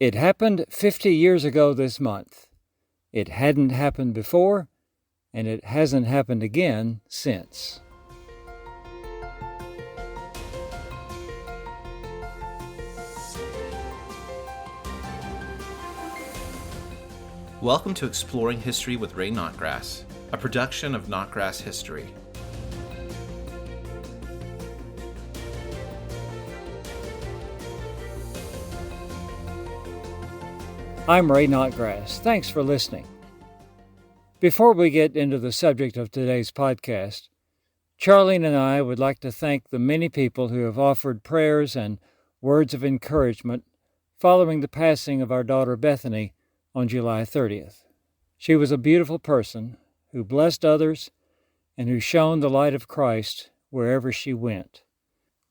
It happened 50 years ago this month. It hadn't happened before, and it hasn't happened again since. Welcome to Exploring History with Ray Notgrass, a production of Notgrass History. I'm Ray Notgrass. Thanks for listening. Before we get into the subject of today's podcast, Charlene and I would like to thank the many people who have offered prayers and words of encouragement following the passing of our daughter Bethany on July 30th. She was a beautiful person who blessed others and who shone the light of Christ wherever she went.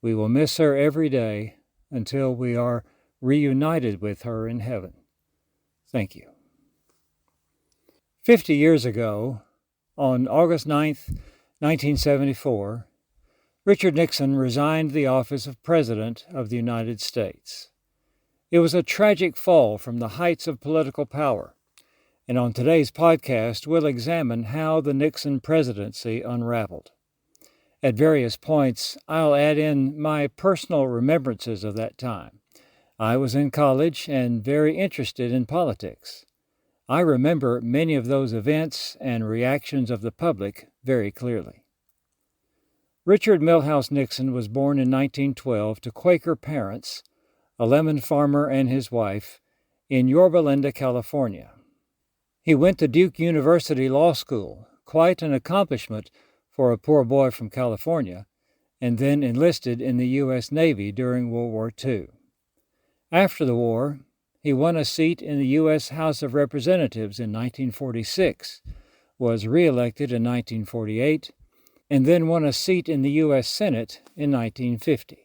We will miss her every day until we are reunited with her in heaven. Thank you. 50 years ago, on August 9th, 1974, Richard Nixon resigned the office of President of the United States. It was a tragic fall from the heights of political power, and on today's podcast, we'll examine how the Nixon presidency unraveled. At various points, I'll add in my personal remembrances of that time. I was in college and very interested in politics. I remember many of those events and reactions of the public very clearly. Richard Milhouse Nixon was born in 1912 to Quaker parents, a lemon farmer and his wife, in Yorba Linda, California. He went to Duke University Law School, quite an accomplishment for a poor boy from California, and then enlisted in the U.S. Navy during World War II. After the war, he won a seat in the U.S. House of Representatives in 1946, was re-elected in 1948, and then won a seat in the U.S. Senate in 1950.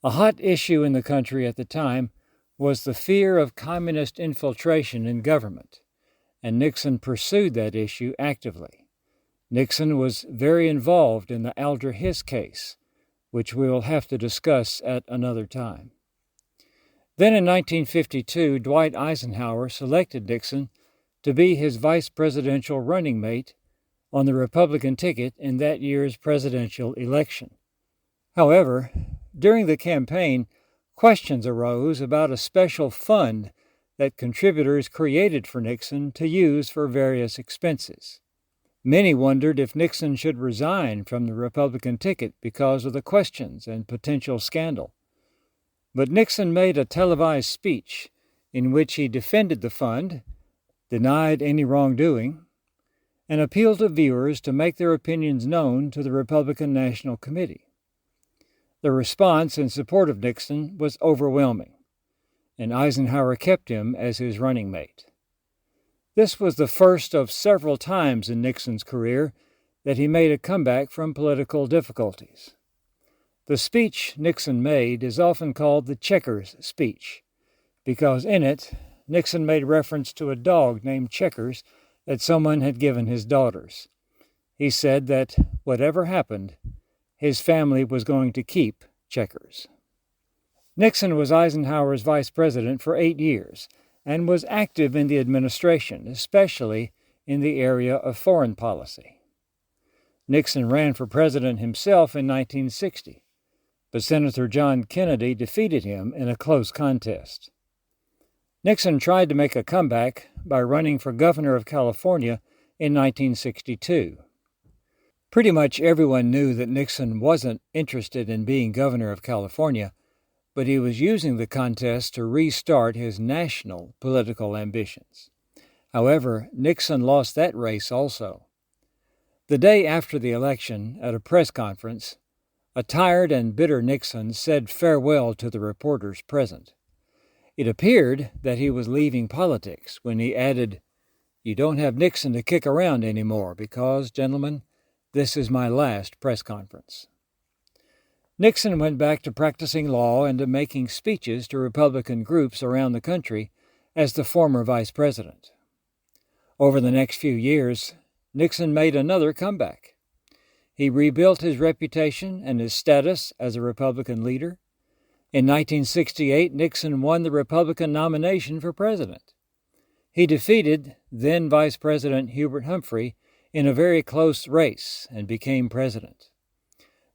A hot issue in the country at the time was the fear of communist infiltration in government, and Nixon pursued that issue actively. Nixon was very involved in the Alger Hiss case, which we will have to discuss at another time. Then in 1952, Dwight Eisenhower selected Nixon to be his vice presidential running mate on the Republican ticket in that year's presidential election. However, during the campaign, questions arose about a special fund that contributors created for Nixon to use for various expenses. Many wondered if Nixon should resign from the Republican ticket because of the questions and potential scandal. But Nixon made a televised speech in which he defended the fund, denied any wrongdoing, and appealed to viewers to make their opinions known to the Republican National Committee. The response in support of Nixon was overwhelming, and Eisenhower kept him as his running mate. This was the first of several times in Nixon's career that he made a comeback from political difficulties. The speech Nixon made is often called the Checkers speech, because in it, Nixon made reference to a dog named Checkers that someone had given his daughters. He said that whatever happened, his family was going to keep Checkers. Nixon was Eisenhower's vice president for 8 years and was active in the administration, especially in the area of foreign policy. Nixon ran for president himself in 1960. But Senator John Kennedy defeated him in a close contest. Nixon tried to make a comeback by running for governor of California in 1962. Pretty much everyone knew that Nixon wasn't interested in being governor of California, but he was using the contest to restart his national political ambitions. However, Nixon lost that race also. The day after the election, at a press conference, a tired and bitter Nixon said farewell to the reporters present. It appeared that he was leaving politics when he added, "You don't have Nixon to kick around anymore because, gentlemen, this is my last press conference." Nixon went back to practicing law and to making speeches to Republican groups around the country as the former vice president. Over the next few years, Nixon made another comeback. He rebuilt his reputation and his status as a Republican leader. In 1968, Nixon won the Republican nomination for president. He defeated then Vice President Hubert Humphrey in a very close race and became president.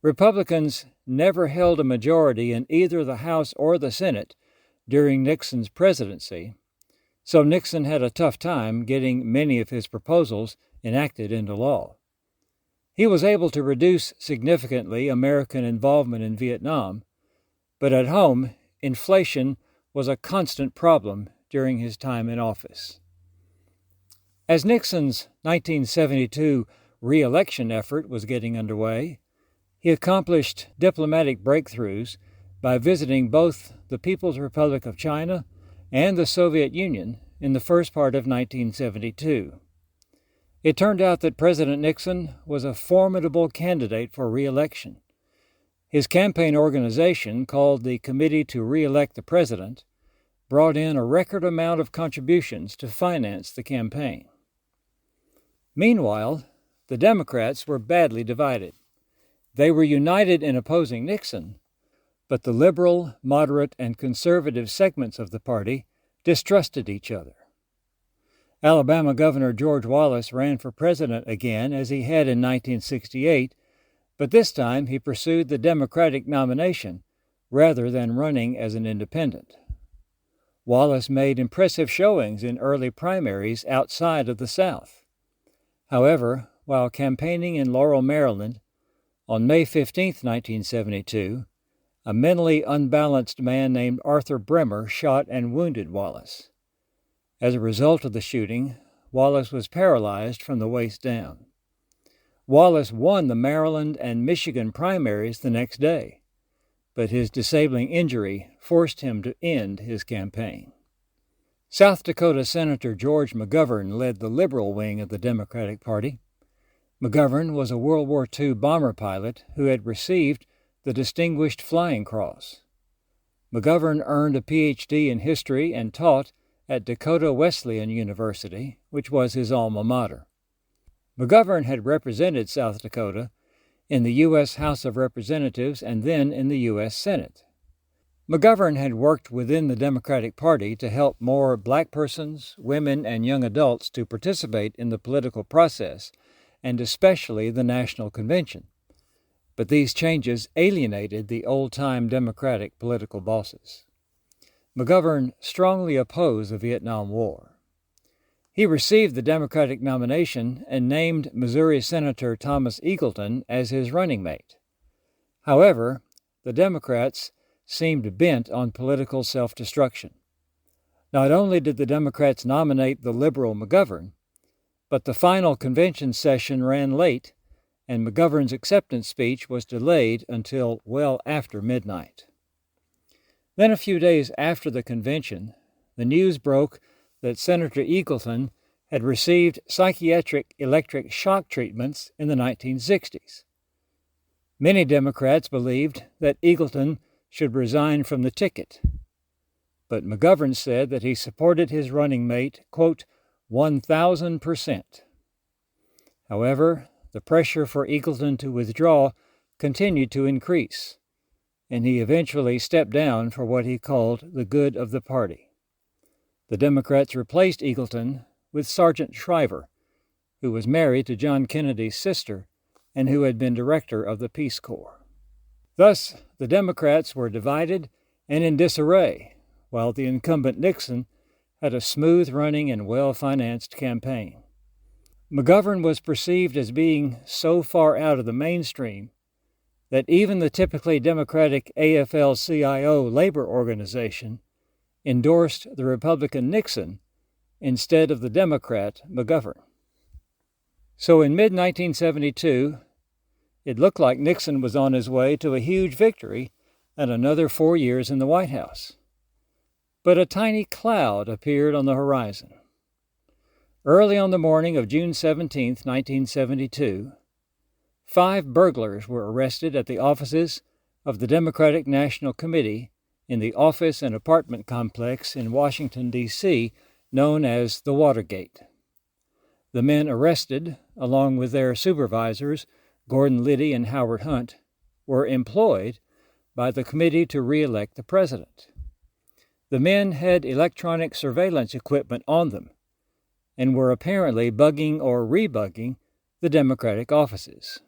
Republicans never held a majority in either the House or the Senate during Nixon's presidency, so Nixon had a tough time getting many of his proposals enacted into law. He was able to reduce significantly American involvement in Vietnam, but at home, inflation was a constant problem during his time in office. As Nixon's 1972 re-election effort was getting underway, he accomplished diplomatic breakthroughs by visiting both the People's Republic of China and the Soviet Union in the first part of 1972. It turned out that President Nixon was a formidable candidate for re-election. His campaign organization, called the Committee to Re-elect the President, brought in a record amount of contributions to finance the campaign. Meanwhile, the Democrats were badly divided. They were united in opposing Nixon, but the liberal, moderate, and conservative segments of the party distrusted each other. Alabama Governor George Wallace ran for president again, as he had in 1968, but this time he pursued the Democratic nomination rather than running as an independent. Wallace made impressive showings in early primaries outside of the South. However, while campaigning in Laurel, Maryland, on May 15, 1972, a mentally unbalanced man named Arthur Bremer shot and wounded Wallace. As a result of the shooting, Wallace was paralyzed from the waist down. Wallace won the Maryland and Michigan primaries the next day, but his disabling injury forced him to end his campaign. South Dakota Senator George McGovern led the liberal wing of the Democratic Party. McGovern was a World War II bomber pilot who had received the Distinguished Flying Cross. McGovern earned a Ph.D. in history and taught at Dakota Wesleyan University, which was his alma mater. McGovern had represented South Dakota in the U.S. House of Representatives and then in the U.S. Senate. McGovern had worked within the Democratic Party to help more black persons, women, and young adults to participate in the political process, and especially the National Convention. But these changes alienated the old-time Democratic political bosses. McGovern strongly opposed the Vietnam War. He received the Democratic nomination and named Missouri Senator Thomas Eagleton as his running mate. However, the Democrats seemed bent on political self-destruction. Not only did the Democrats nominate the liberal McGovern, but the final convention session ran late, and McGovern's acceptance speech was delayed until well after midnight. Then a few days after the convention, the news broke that Senator Eagleton had received psychiatric electric shock treatments in the 1960s. Many Democrats believed that Eagleton should resign from the ticket, but McGovern said that he supported his running mate, quote, 1,000%. However, the pressure for Eagleton to withdraw continued to increase, and he eventually stepped down for what he called the good of the party. The Democrats replaced Eagleton with Sergeant Shriver, who was married to John Kennedy's sister and who had been director of the Peace Corps. Thus, the Democrats were divided and in disarray, while the incumbent Nixon had a smooth-running and well-financed campaign. McGovern was perceived as being so far out of the mainstream that even the typically Democratic AFL-CIO labor organization endorsed the Republican Nixon instead of the Democrat McGovern. So in mid-1972, it looked like Nixon was on his way to a huge victory and another 4 years in the White House. But a tiny cloud appeared on the horizon. Early on the morning of June 17, 1972, 5 burglars were arrested at the offices of the Democratic National Committee in the office and apartment complex in Washington, D.C., known as the Watergate. The men arrested, along with their supervisors, Gordon Liddy and Howard Hunt, were employed by the committee to re-elect the president. The men had electronic surveillance equipment on them and were apparently bugging or rebugging the Democratic offices.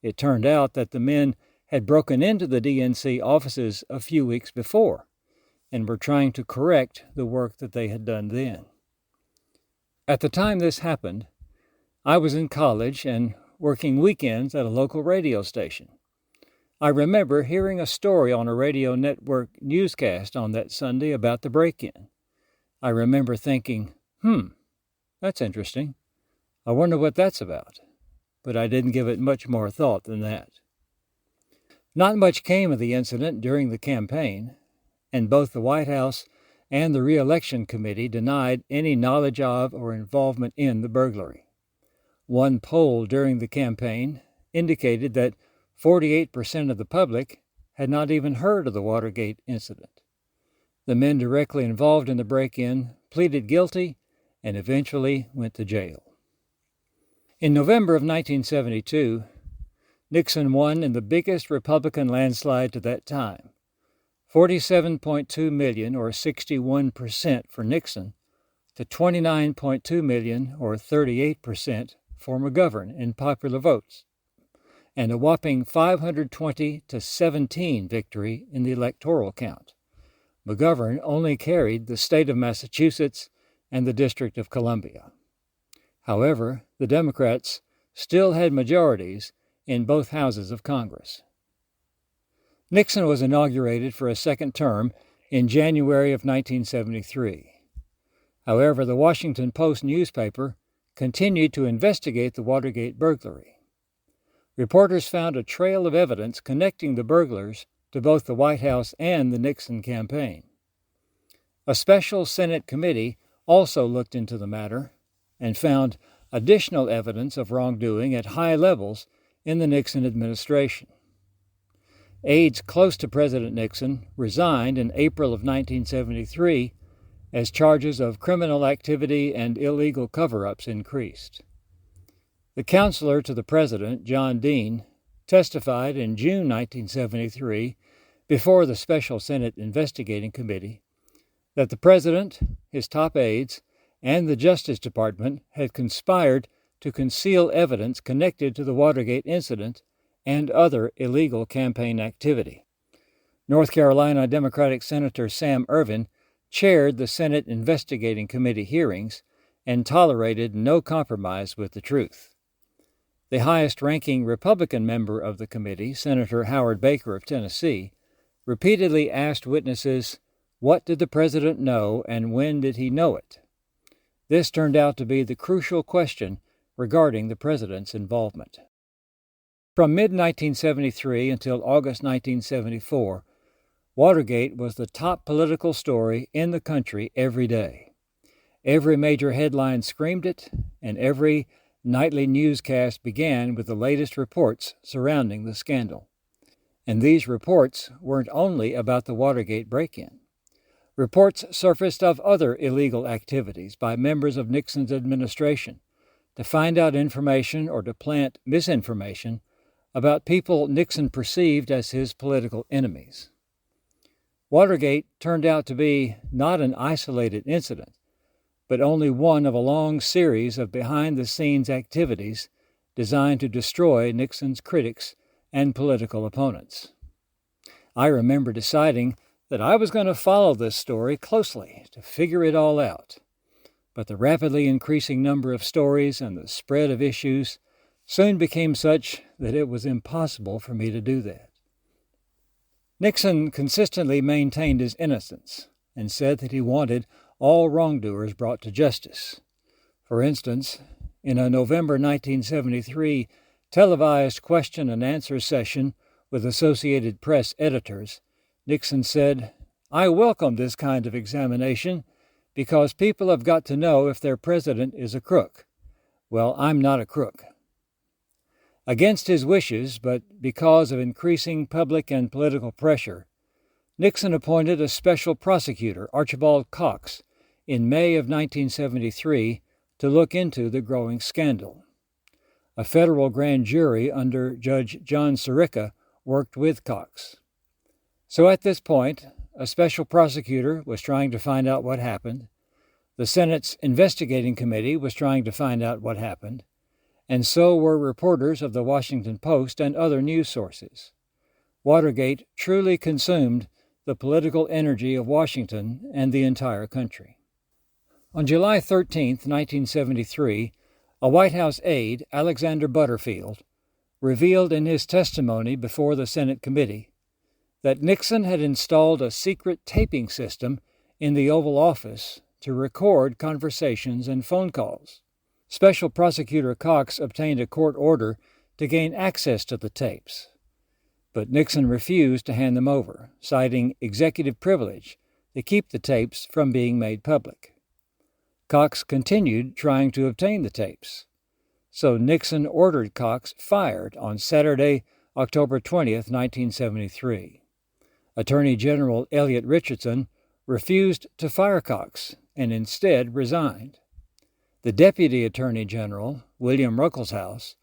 It turned out that the men had broken into the DNC offices a few weeks before and were trying to correct the work that they had done then. At the time this happened, I was in college and working weekends at a local radio station. I remember hearing a story on a radio network newscast on that Sunday about the break-in. I remember thinking, that's interesting. I wonder what that's about. But I didn't give it much more thought than that. Not much came of the incident during the campaign, and both the White House and the Re-election Committee denied any knowledge of or involvement in the burglary. One poll during the campaign indicated that 48% of the public had not even heard of the Watergate incident. The men directly involved in the break-in pleaded guilty and eventually went to jail. In November of 1972, Nixon won in the biggest Republican landslide to that time, 47.2 million, or 61% for Nixon, to 29.2 million, or 38% for McGovern in popular votes, and a whopping 520 to 17 victory in the electoral count. McGovern only carried the state of Massachusetts and the District of Columbia. However, the Democrats still had majorities in both houses of Congress. Nixon was inaugurated for a second term in January of 1973. However, the Washington Post newspaper continued to investigate the Watergate burglary. Reporters found a trail of evidence connecting the burglars to both the White House and the Nixon campaign. A special Senate committee also looked into the matter and found additional evidence of wrongdoing at high levels in the Nixon administration. Aides close to President Nixon resigned in April of 1973 as charges of criminal activity and illegal cover-ups increased. The counselor to the president, John Dean, testified in June 1973 before the Special Senate Investigating Committee that the president, his top aides, and the Justice Department had conspired to conceal evidence connected to the Watergate incident and other illegal campaign activity. North Carolina Democratic Senator Sam Ervin chaired the Senate Investigating Committee hearings and tolerated no compromise with the truth. The highest-ranking Republican member of the committee, Senator Howard Baker of Tennessee, repeatedly asked witnesses, what did the president know and when did he know it? This turned out to be the crucial question regarding the president's involvement. From mid-1973 until August 1974, Watergate was the top political story in the country every day. Every major headline screamed it, and every nightly newscast began with the latest reports surrounding the scandal. And these reports weren't only about the Watergate break-in. Reports surfaced of other illegal activities by members of Nixon's administration to find out information or to plant misinformation about people Nixon perceived as his political enemies. Watergate turned out to be not an isolated incident, but only one of a long series of behind-the-scenes activities designed to destroy Nixon's critics and political opponents. I remember deciding that I was going to follow this story closely to figure it all out, but the rapidly increasing number of stories and the spread of issues soon became such that it was impossible for me to do that. Nixon consistently maintained his innocence and said that he wanted all wrongdoers brought to justice. For instance, in a November 1973 televised question and answer session with Associated Press editors, Nixon said, "I welcome this kind of examination because people have got to know if their president is a crook. Well, I'm not a crook." Against his wishes, but because of increasing public and political pressure, Nixon appointed a special prosecutor, Archibald Cox, in May of 1973 to look into the growing scandal. A federal grand jury under Judge John Sirica worked with Cox. So at this point, a special prosecutor was trying to find out what happened. The Senate's investigating committee was trying to find out what happened, and so were reporters of the Washington Post and other news sources. Watergate truly consumed the political energy of Washington and the entire country. On July 13, 1973, a White House aide, Alexander Butterfield, revealed in his testimony before the Senate committee that Nixon had installed a secret taping system in the Oval Office to record conversations and phone calls. Special Prosecutor Cox obtained a court order to gain access to the tapes, but Nixon refused to hand them over, citing executive privilege to keep the tapes from being made public. Cox continued trying to obtain the tapes, so Nixon ordered Cox fired on Saturday, October 20, 1973. Attorney General Elliot Richardson refused to fire Cox and instead resigned. The Deputy Attorney General, William Ruckelshaus,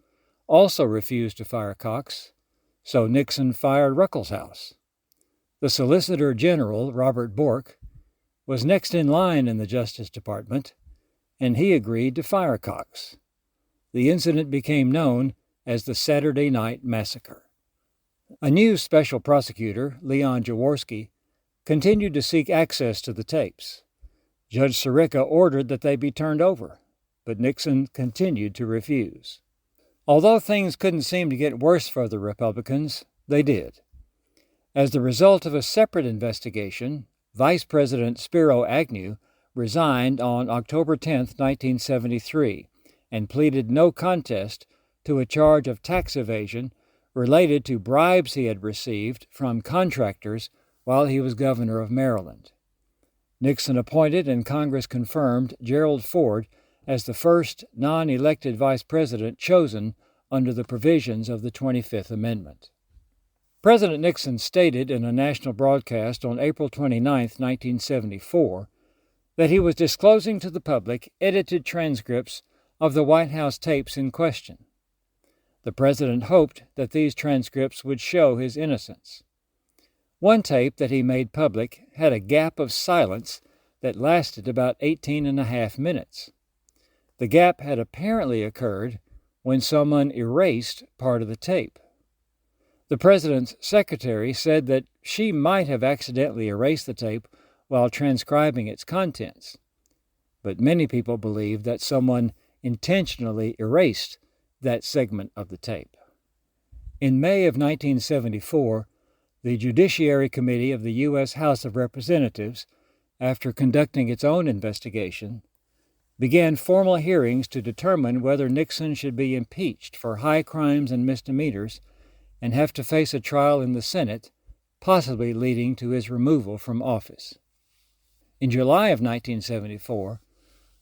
also refused to fire Cox, so Nixon fired Ruckelshaus. The Solicitor General, Robert Bork, was next in line in the Justice Department, and he agreed to fire Cox. The incident became known as the Saturday Night Massacre. A new special prosecutor, Leon Jaworski, continued to seek access to the tapes. Judge Sirica ordered that they be turned over, but Nixon continued to refuse. Although things couldn't seem to get worse for the Republicans, they did. As the result of a separate investigation, Vice President Spiro Agnew resigned on October 10, 1973, and pleaded no contest to a charge of tax evasion related to bribes he had received from contractors while he was governor of Maryland. Nixon appointed and Congress confirmed Gerald Ford as the first non-elected vice president chosen under the provisions of the 25th Amendment. President Nixon stated in a national broadcast on April 29, 1974, that he was disclosing to the public edited transcripts of the White House tapes in question. The president hoped that these transcripts would show his innocence. One tape that he made public had a gap of silence that lasted about 18.5 minutes. The gap had apparently occurred when someone erased part of the tape. The president's secretary said that she might have accidentally erased the tape while transcribing its contents, but many people believe that someone intentionally erased that segment of the tape. In May of 1974, the Judiciary Committee of the U.S. House of Representatives, after conducting its own investigation, began formal hearings to determine whether Nixon should be impeached for high crimes and misdemeanors and have to face a trial in the Senate, possibly leading to his removal from office. In July of 1974,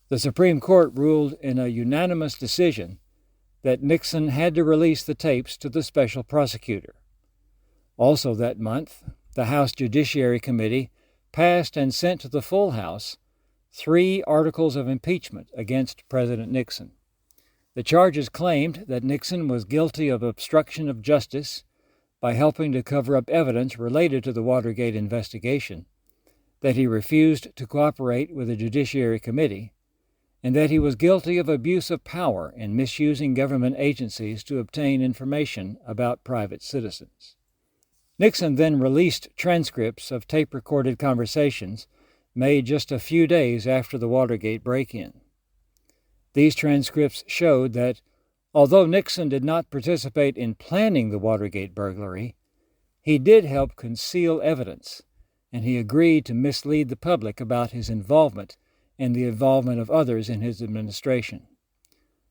the Supreme Court ruled in a unanimous decision that Nixon had to release the tapes to the special prosecutor. Also that month, the House Judiciary Committee passed and sent to the full House 3 articles of impeachment against President Nixon. The charges claimed that Nixon was guilty of obstruction of justice by helping to cover up evidence related to the Watergate investigation, that he refused to cooperate with the Judiciary Committee, and that he was guilty of abuse of power and misusing government agencies to obtain information about private citizens. Nixon then released transcripts of tape-recorded conversations made just a few days after the Watergate break-in. These transcripts showed that, although Nixon did not participate in planning the Watergate burglary, he did help conceal evidence, and he agreed to mislead the public about his involvement and the involvement of others in his administration.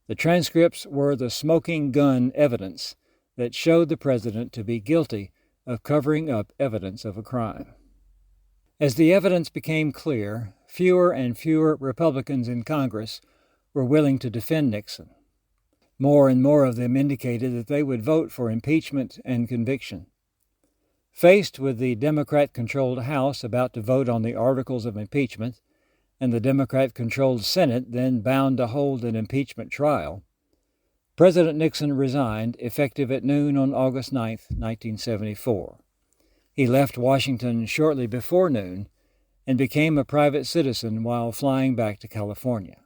The transcripts were the smoking gun evidence that showed the president to be guilty of covering up evidence of a crime. As the evidence became clear, fewer and fewer Republicans in Congress were willing to defend Nixon. More and more of them indicated that they would vote for impeachment and conviction. Faced with the Democrat-controlled House about to vote on the articles of impeachment, and the Democrat-controlled Senate then bound to hold an impeachment trial, President Nixon resigned effective at noon on August 9, 1974. He left Washington shortly before noon and became a private citizen while flying back to California.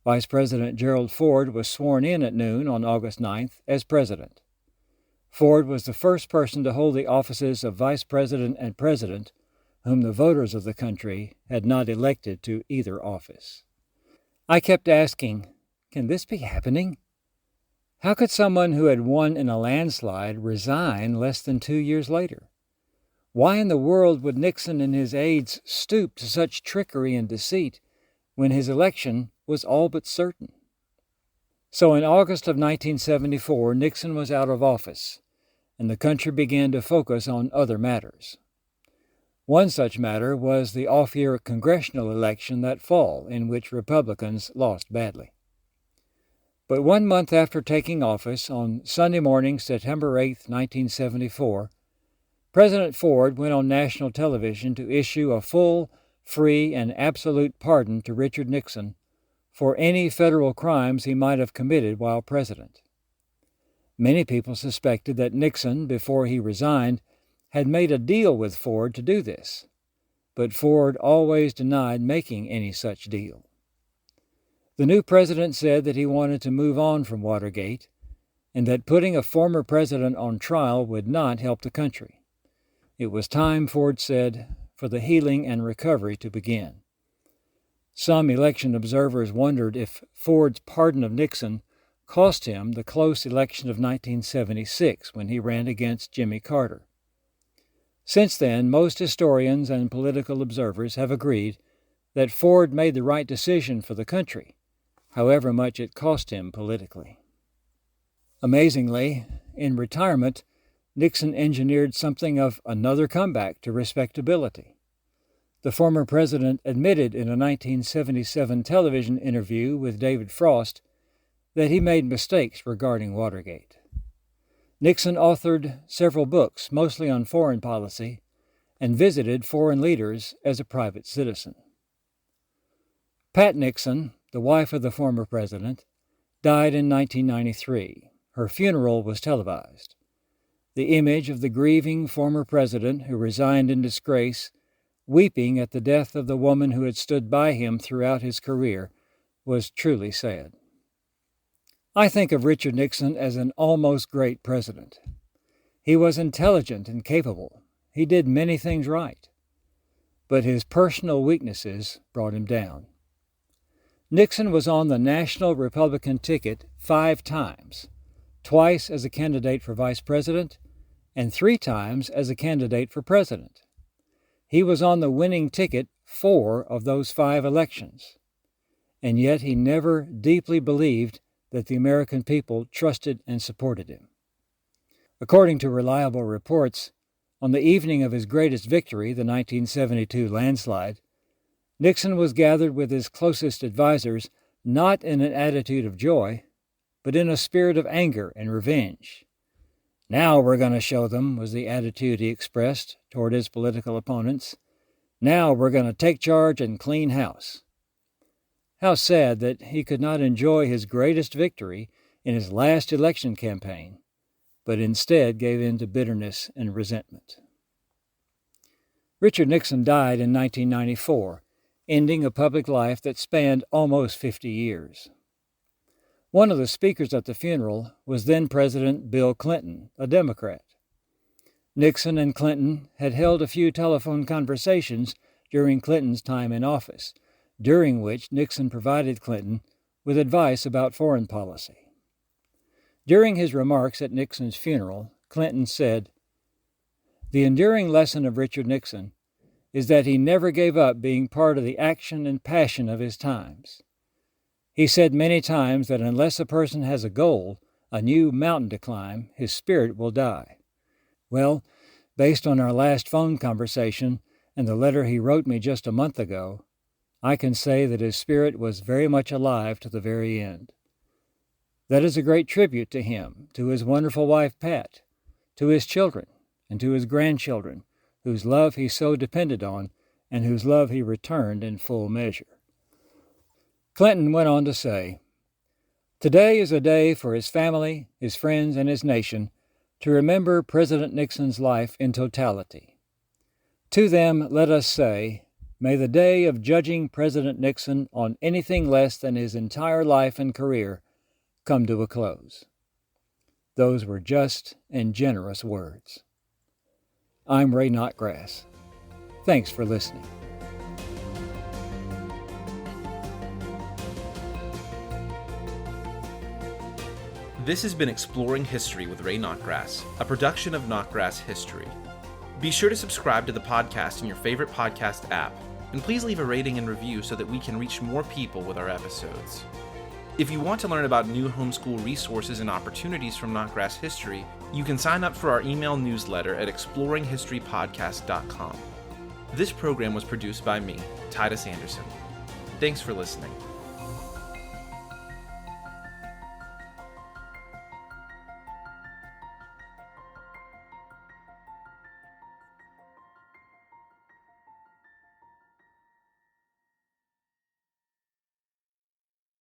Vice President Gerald Ford was sworn in at noon on August 9th as president. Ford was the first person to hold the offices of vice president and president whom the voters of the country had not elected to either office. I kept asking, can this be happening? How could someone who had won in a landslide resign less than 2 years later? Why in the world would Nixon and his aides stoop to such trickery and deceit when his election was all but certain? So in August of 1974, Nixon was out of office, and the country began to focus on other matters. One such matter was the off-year congressional election that fall, in which Republicans lost badly. But 1 month after taking office, on Sunday morning, September 8, 1974, President Ford went on national television to issue a full, free, and absolute pardon to Richard Nixon for any federal crimes he might have committed while president. Many people suspected that Nixon, before he resigned, had made a deal with Ford to do this, but Ford always denied making any such deal. The new president said that he wanted to move on from Watergate and that putting a former president on trial would not help the country. It was time, Ford said, for the healing and recovery to begin. Some election observers wondered if Ford's pardon of Nixon cost him the close election of 1976 when he ran against Jimmy Carter. Since then, most historians and political observers have agreed that Ford made the right decision for the country, however much it cost him politically. Amazingly, in retirement, Nixon engineered something of another comeback to respectability. The former president admitted in a 1977 television interview with David Frost that he made mistakes regarding Watergate. Nixon authored several books, mostly on foreign policy, and visited foreign leaders as a private citizen. Pat Nixon, the wife of the former president, died in 1993. Her funeral was televised. The image of the grieving former president who resigned in disgrace, weeping at the death of the woman who had stood by him throughout his career, was truly sad. I think of Richard Nixon as an almost great president. He was intelligent and capable. He did many things right. But his personal weaknesses brought him down. Nixon was on the national Republican ticket 5 times, twice as a candidate for vice president and 3 times as a candidate for president. He was on the winning ticket 4 of those 5 elections, and yet he never deeply believed that the American people trusted and supported him. According to reliable reports, on the evening of his greatest victory, the 1972 landslide, Nixon was gathered with his closest advisers not in an attitude of joy, but in a spirit of anger and revenge. Now we're going to show them, was the attitude he expressed toward his political opponents. Now we're going to take charge and clean house. How sad that he could not enjoy his greatest victory in his last election campaign, but instead gave in to bitterness and resentment. Richard Nixon died in 1994, ending a public life that spanned almost 50 years. One of the speakers at the funeral was then-President Bill Clinton, a Democrat. Nixon and Clinton had held a few telephone conversations during Clinton's time in office, during which Nixon provided Clinton with advice about foreign policy. During his remarks at Nixon's funeral, Clinton said, "The enduring lesson of Richard Nixon is that he never gave up being part of the action and passion of his times. He said many times that unless a person has a goal, a new mountain to climb, his spirit will die. Well, based on our last phone conversation and the letter he wrote me just a month ago, I can say that his spirit was very much alive to the very end. That is a great tribute to him, to his wonderful wife Pat, to his children, and to his grandchildren, whose love he so depended on and whose love he returned in full measure." Clinton went on to say, "Today is a day for his family, his friends, and his nation to remember President Nixon's life in totality. To them, let us say, may the day of judging President Nixon on anything less than his entire life and career come to a close. Those were just and generous words. I'm Ray Notgrass. Thanks for listening. This has been Exploring History with Ray Notgrass, a production of Notgrass History. Be sure to subscribe to the podcast in your favorite podcast app, and please leave a rating and review so that we can reach more people with our episodes. If you want to learn about new homeschool resources and opportunities from Notgrass History, you can sign up for our email newsletter at exploringhistorypodcast.com. This program was produced by me, Titus Anderson. Thanks for listening.